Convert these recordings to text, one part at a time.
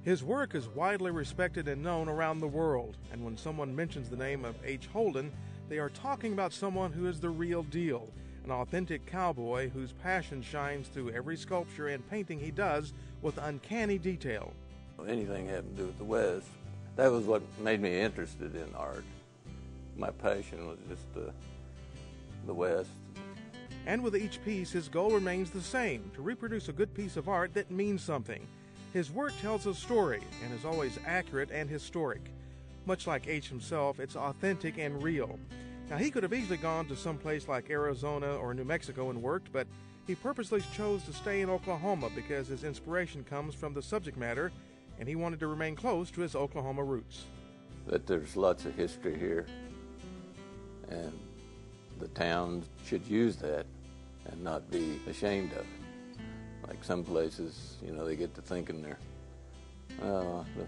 His work is widely respected and known around the world, and when someone mentions the name of H. Holden, they are talking about someone who is the real deal, an authentic cowboy whose passion shines through every sculpture and painting he does with uncanny detail. Anything having to do with the West, that was what made me interested in art. My passion was just the West. And with each piece, his goal remains the same, to reproduce a good piece of art that means something. His work tells a story and is always accurate and historic. Much like H himself, it's authentic and real. Now, he could have easily gone to some place like Arizona or New Mexico and worked, but he purposely chose to stay in Oklahoma because his inspiration comes from the subject matter, and he wanted to remain close to his Oklahoma roots. That there's lots of history here, and the towns should use that and not be ashamed of it. Like some places, they get to thinking they're, the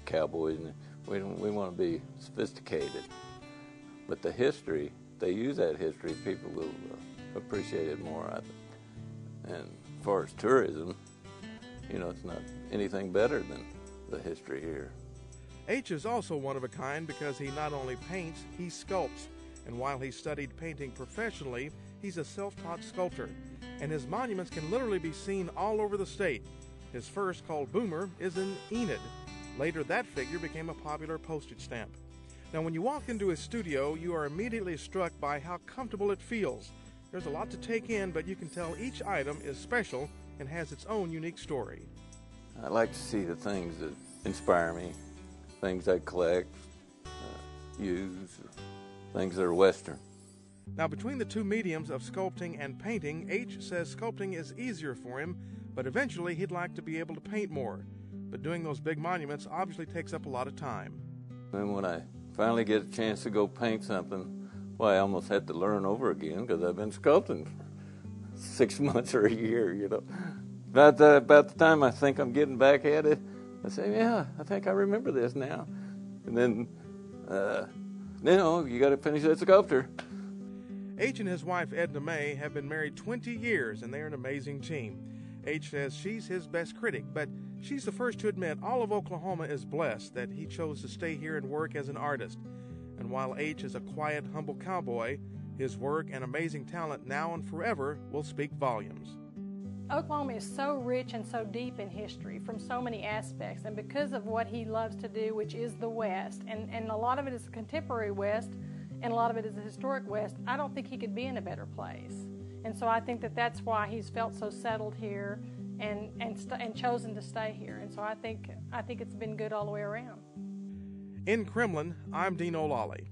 cowboys, and we want to be sophisticated. But the history, they use that history, people will appreciate it more, I think. And as far as tourism, it's not anything better than the history here. H is also one of a kind because he not only paints, he sculpts. And while he studied painting professionally, he's a self-taught sculptor. And his monuments can literally be seen all over the state. His first, called Boomer, is in Enid. Later, that figure became a popular postage stamp. Now, when you walk into his studio, you are immediately struck by how comfortable it feels. There's a lot to take in, but you can tell each item is special and has its own unique story. I like to see the things that inspire me, things I collect, use, things that are Western. Now, between the two mediums of sculpting and painting, H says sculpting is easier for him, but eventually he'd like to be able to paint more. But doing those big monuments obviously takes up a lot of time. And when I finally get a chance to go paint something, well, I almost had to learn over again because I've been sculpting for 6 months or a year, About the time I think I'm getting back at it, I say, yeah, I think I remember this now. And then, you got to finish that sculpture. H and his wife, Edna Mae, have been married 20 years, and they're an amazing team. H says she's his best critic, but she's the first to admit all of Oklahoma is blessed that he chose to stay here and work as an artist. And while H is a quiet, humble cowboy, his work and amazing talent now and forever will speak volumes. Oklahoma is so rich and so deep in history from so many aspects, and because of what he loves to do, which is the West, and a lot of it is the contemporary West, and a lot of it is the historic West, I don't think he could be in a better place. And so I think that that's why he's felt so settled here and chosen to stay here. And so I think it's been good all the way around. In Kremlin, I'm Dean O'Lally.